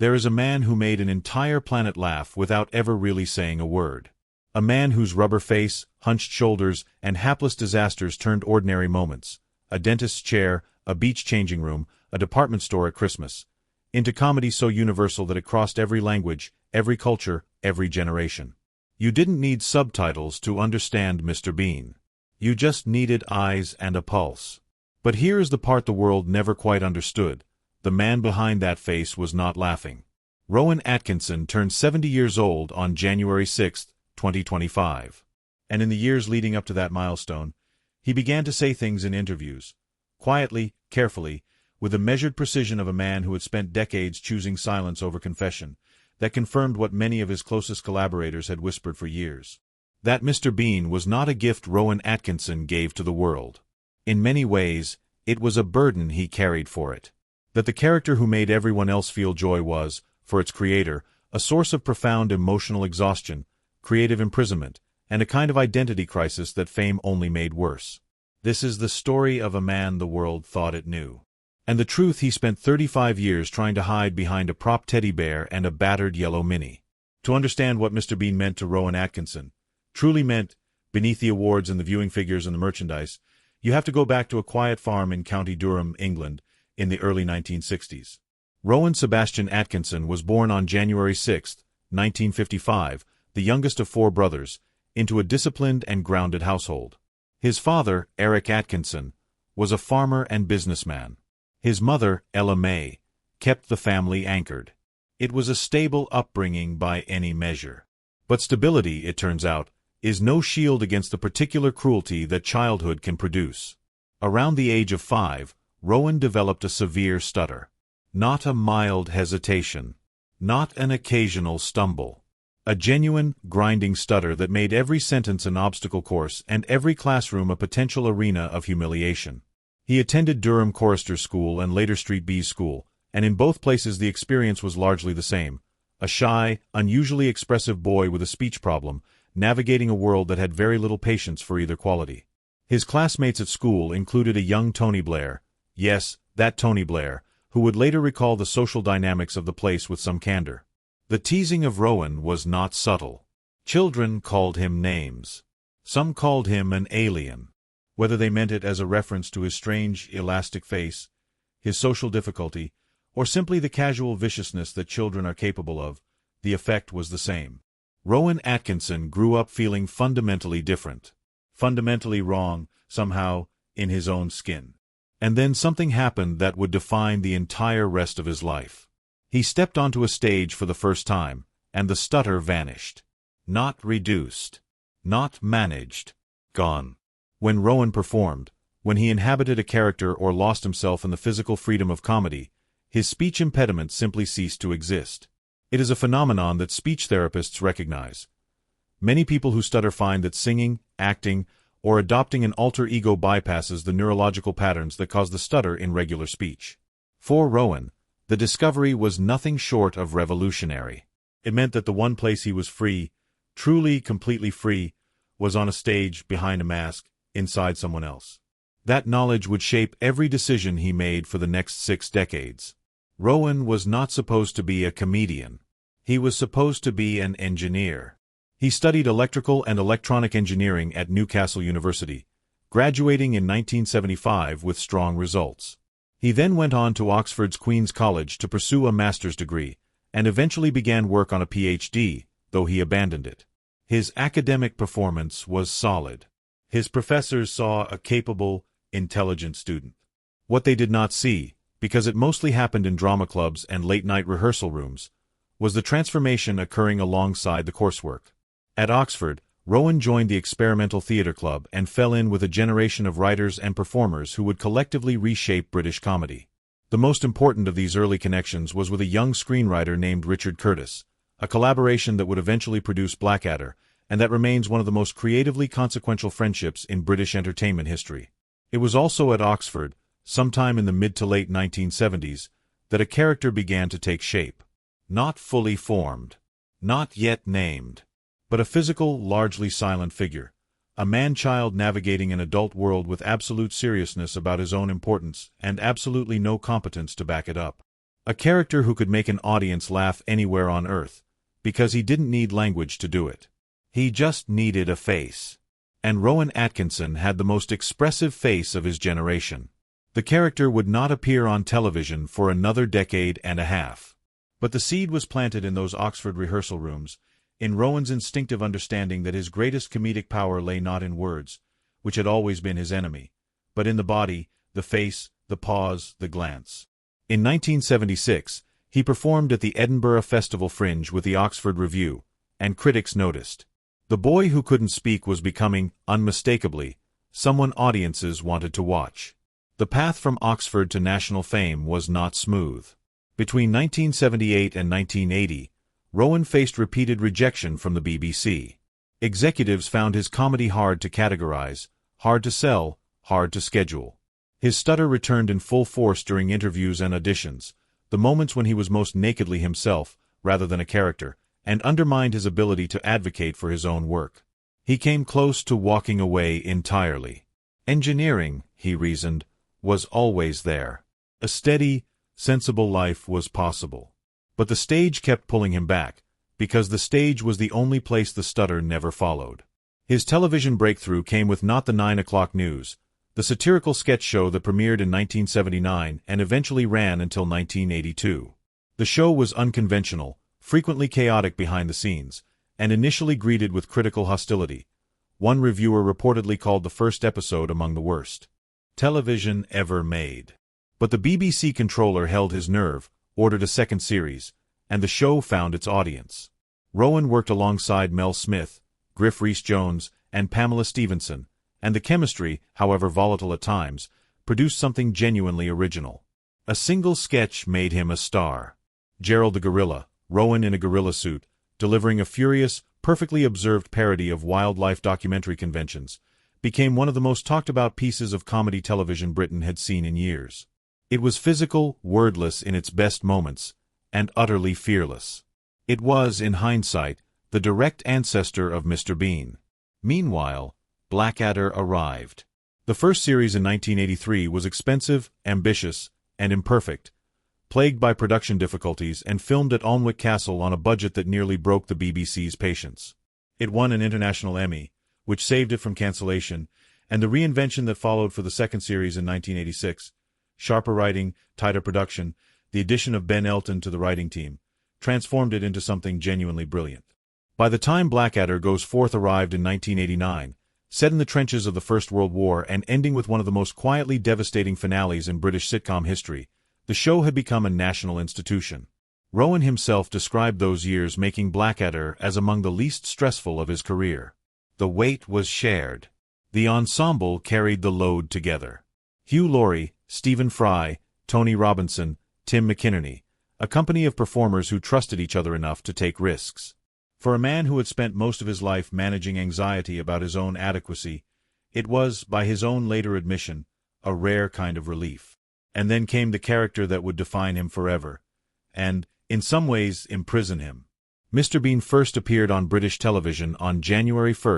There is a man who made an entire planet laugh without ever really saying a word. A man whose rubber face, hunched shoulders, and hapless disasters turned ordinary moments, a dentist's chair, a beach changing room, a department store at Christmas, into comedy so universal that it crossed every language, every culture, every generation. You didn't need subtitles to understand Mr. Bean. You just needed eyes and a pulse. But here is the part the world never quite understood. The man behind that face was not laughing. Rowan Atkinson turned 70 years old on January 6, 2025. And in the years leading up to that milestone, he began to say things in interviews, quietly, carefully, with the measured precision of a man who had spent decades choosing silence over confession, that confirmed what many of his closest collaborators had whispered for years. That Mr. Bean was not a gift Rowan Atkinson gave to the world. In many ways, it was a burden he carried for it. That the character who made everyone else feel joy was, for its creator, a source of profound emotional exhaustion, creative imprisonment, and a kind of identity crisis that fame only made worse. This is the story of a man the world thought it knew. And the truth he spent 35 years trying to hide behind a prop teddy bear and a battered yellow Mini. To understand what Mr. Bean meant to Rowan Atkinson, truly meant, beneath the awards and the viewing figures and the merchandise, you have to go back to a quiet farm in County Durham, England, in the early 1960s. Rowan Sebastian Atkinson was born on January 6, 1955, the youngest of 4 brothers, into a disciplined and grounded household. His father, Eric Atkinson, was a farmer and businessman. His mother, Ella May, kept the family anchored. It was a stable upbringing by any measure. But stability, it turns out, is no shield against the particular cruelty that childhood can produce. Around the age of 5, Rowan developed a severe stutter. Not a mild hesitation. Not an occasional stumble. A genuine, grinding stutter that made every sentence an obstacle course and every classroom a potential arena of humiliation. He attended Durham Chorister School and later Street B's School, and in both places the experience was largely the same. A shy, unusually expressive boy with a speech problem, navigating a world that had very little patience for either quality. His classmates at school included a young Tony Blair, yes, that Tony Blair, who would later recall the social dynamics of the place with some candor. The teasing of Rowan was not subtle. Children called him names. Some called him an alien. Whether they meant it as a reference to his strange, elastic face, his social difficulty, or simply the casual viciousness that children are capable of, the effect was the same. Rowan Atkinson grew up feeling fundamentally different. Fundamentally wrong, somehow, in his own skin. And then something happened that would define the entire rest of his life. He stepped onto a stage for the first time, and the stutter vanished. Not reduced. Not managed. Gone. When Rowan performed, when he inhabited a character or lost himself in the physical freedom of comedy, his speech impediment simply ceased to exist. It is a phenomenon that speech therapists recognize. Many people who stutter find that singing, acting, or adopting an alter ego bypasses the neurological patterns that cause the stutter in regular speech. For Rowan, the discovery was nothing short of revolutionary. It meant that the one place he was free, truly, completely free, was on a stage, behind a mask, inside someone else. That knowledge would shape every decision he made for the next 6 decades. Rowan was not supposed to be a comedian. He was supposed to be an engineer. He studied electrical and electronic engineering at Newcastle University, graduating in 1975 with strong results. He then went on to Oxford's Queen's College to pursue a master's degree, and eventually began work on a PhD, though he abandoned it. His academic performance was solid. His professors saw a capable, intelligent student. What they did not see, because it mostly happened in drama clubs and late-night rehearsal rooms, was the transformation occurring alongside the coursework. At Oxford, Rowan joined the Experimental Theatre Club and fell in with a generation of writers and performers who would collectively reshape British comedy. The most important of these early connections was with a young screenwriter named Richard Curtis, a collaboration that would eventually produce Blackadder, and that remains one of the most creatively consequential friendships in British entertainment history. It was also at Oxford, sometime in the mid to late 1970s, that a character began to take shape. Not fully formed. Not yet named. But a physical, largely silent figure. A man-child navigating an adult world with absolute seriousness about his own importance and absolutely no competence to back it up. A character who could make an audience laugh anywhere on Earth, because he didn't need language to do it. He just needed a face. And Rowan Atkinson had the most expressive face of his generation. The character would not appear on television for another decade and a half. But the seed was planted in those Oxford rehearsal rooms, in Rowan's instinctive understanding that his greatest comedic power lay not in words, which had always been his enemy, but in the body, the face, the pause, the glance. In 1976, he performed at the Edinburgh Festival Fringe with the Oxford Review, and critics noticed. The boy who couldn't speak was becoming, unmistakably, someone audiences wanted to watch. The path from Oxford to national fame was not smooth. Between 1978 and 1980, Rowan faced repeated rejection from the BBC. Executives found his comedy hard to categorize, hard to sell, hard to schedule. His stutter returned in full force during interviews and auditions, the moments when he was most nakedly himself, rather than a character, and undermined his ability to advocate for his own work. He came close to walking away entirely. Engineering, he reasoned, was always there. A steady, sensible life was possible. But the stage kept pulling him back, because the stage was the only place the stutter never followed. His television breakthrough came with Not the 9 O'Clock News, the satirical sketch show that premiered in 1979 and eventually ran until 1982. The show was unconventional, frequently chaotic behind the scenes, and initially greeted with critical hostility. One reviewer reportedly called the first episode among the worst television ever made. But the BBC controller held his nerve, ordered a second series, and the show found its audience. Rowan worked alongside Mel Smith, Griff Rhys-Jones, and Pamela Stephenson, and the chemistry, however volatile at times, produced something genuinely original. A single sketch made him a star. Gerald the Gorilla, Rowan in a gorilla suit, delivering a furious, perfectly observed parody of wildlife documentary conventions, became one of the most talked-about pieces of comedy television Britain had seen in years. It was physical, wordless in its best moments, and utterly fearless. It was, in hindsight, the direct ancestor of Mr. Bean. Meanwhile, Blackadder arrived. The first series in 1983 was expensive, ambitious, and imperfect, plagued by production difficulties and filmed at Alnwick Castle on a budget that nearly broke the BBC's patience. It won an international Emmy, which saved it from cancellation, and the reinvention that followed for the second series in 1986, sharper writing, tighter production, the addition of Ben Elton to the writing team, transformed it into something genuinely brilliant. By the time Blackadder Goes Forth arrived in 1989, set in the trenches of the First World War and ending with one of the most quietly devastating finales in British sitcom history, the show had become a national institution. Rowan himself described those years making Blackadder as among the least stressful of his career. The weight was shared. The ensemble carried the load together. Hugh Laurie, Stephen Fry, Tony Robinson, Tim McInerney, a company of performers who trusted each other enough to take risks. For a man who had spent most of his life managing anxiety about his own adequacy, it was, by his own later admission, a rare kind of relief. And then came the character that would define him forever, and, in some ways, imprison him. Mr. Bean first appeared on British television on January 1,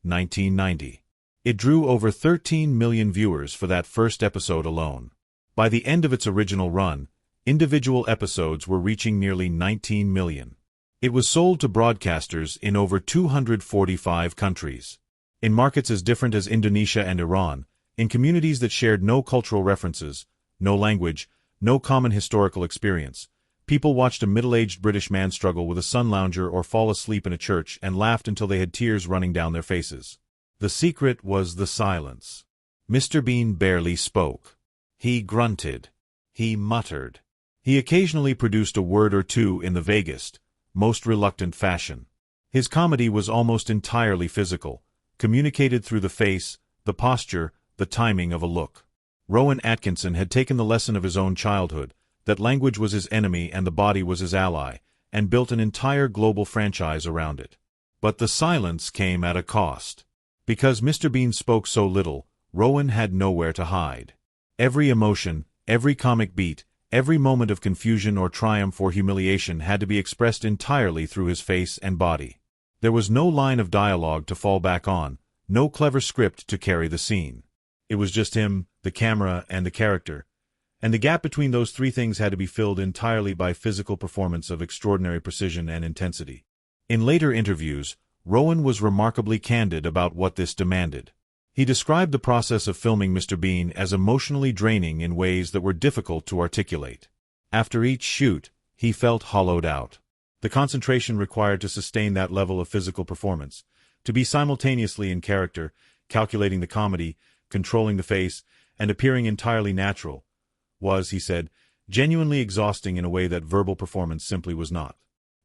1990. It drew over 13 million viewers for that first episode alone. By the end of its original run, individual episodes were reaching nearly 19 million. It was sold to broadcasters in over 245 countries. In markets as different as Indonesia and Iran, in communities that shared no cultural references, no language, no common historical experience, people watched a middle-aged British man struggle with a sun lounger or fall asleep in a church and laughed until they had tears running down their faces. The secret was the silence. Mr. Bean barely spoke. He grunted. He muttered. He occasionally produced a word or two in the vaguest, most reluctant fashion. His comedy was almost entirely physical, communicated through the face, the posture, the timing of a look. Rowan Atkinson had taken the lesson of his own childhood, that language was his enemy and the body was his ally, and built an entire global franchise around it. But the silence came at a cost. Because Mr. Bean spoke so little, Rowan had nowhere to hide. Every emotion, every comic beat, every moment of confusion or triumph or humiliation had to be expressed entirely through his face and body. There was no line of dialogue to fall back on, no clever script to carry the scene. It was just him, the camera, and the character, And the gap between those three things had to be filled entirely by physical performance of extraordinary precision and intensity. In later interviews, Rowan was remarkably candid about what this demanded. He described the process of filming Mr. Bean as emotionally draining in ways that were difficult to articulate. After each shoot, he felt hollowed out. The concentration required to sustain that level of physical performance, to be simultaneously in character, calculating the comedy, controlling the face, and appearing entirely natural, was, he said, genuinely exhausting in a way that verbal performance simply was not.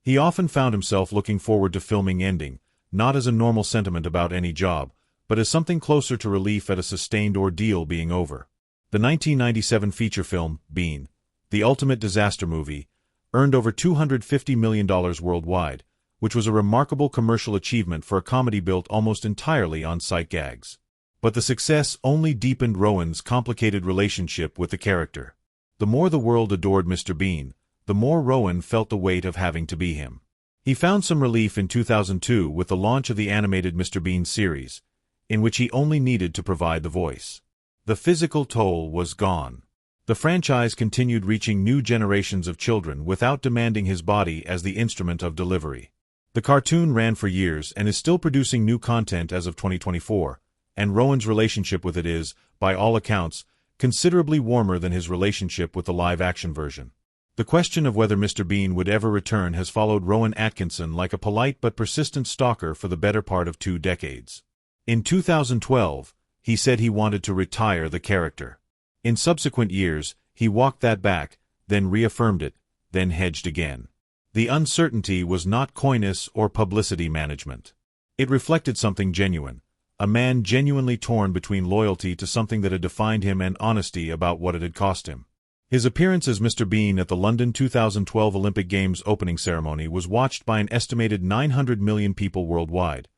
He often found himself looking forward to filming ending, not as a normal sentiment about any job, but as something closer to relief at a sustained ordeal being over. The 1997 feature film, Bean, the ultimate disaster movie, earned over $250 million worldwide, which was a remarkable commercial achievement for a comedy built almost entirely on sight gags. But the success only deepened Rowan's complicated relationship with the character. The more the world adored Mr. Bean, the more Rowan felt the weight of having to be him. He found some relief in 2002 with the launch of the animated Mr. Bean series, in which he only needed to provide the voice. The physical toll was gone. The franchise continued reaching new generations of children without demanding his body as the instrument of delivery. The cartoon ran for years and is still producing new content as of 2024, and Rowan's relationship with it is, by all accounts, considerably warmer than his relationship with the live-action version. The question of whether Mr. Bean would ever return has followed Rowan Atkinson like a polite but persistent stalker for the better part of 2 decades. In 2012, he said he wanted to retire the character. In subsequent years, he walked that back, then reaffirmed it, then hedged again. The uncertainty was not coyness or publicity management. It reflected something genuine, a man genuinely torn between loyalty to something that had defined him and honesty about what it had cost him. His appearance as Mr. Bean at the London 2012 Olympic Games opening ceremony was watched by an estimated 900 million people worldwide,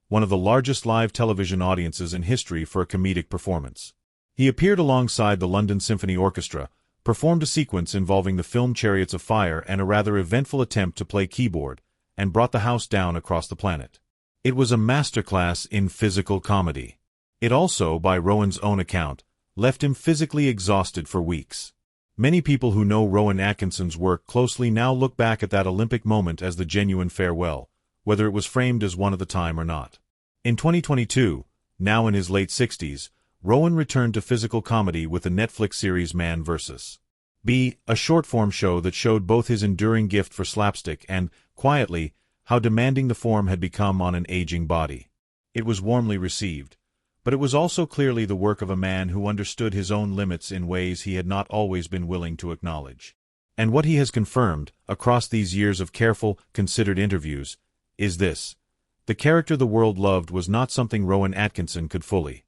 one of the largest live television audiences in history for a comedic performance. He appeared alongside the London Symphony Orchestra, performed a sequence involving the film Chariots of Fire and a rather eventful attempt to play keyboard, and brought the house down across the planet. It was a masterclass in physical comedy. It also, by Rowan's own account, left him physically exhausted for weeks. Many people who know Rowan Atkinson's work closely now look back at that Olympic moment as the genuine farewell, whether it was framed as one at the time or not. In 2022, now in his late 60s, Rowan returned to physical comedy with the Netflix series Man vs. B, a short-form show that showed both his enduring gift for slapstick and, quietly, how demanding the form had become on an aging body. It was warmly received, but it was also clearly the work of a man who understood his own limits in ways he had not always been willing to acknowledge. And what he has confirmed, across these years of careful, considered interviews, is this: the character the world loved was not something Rowan Atkinson could fully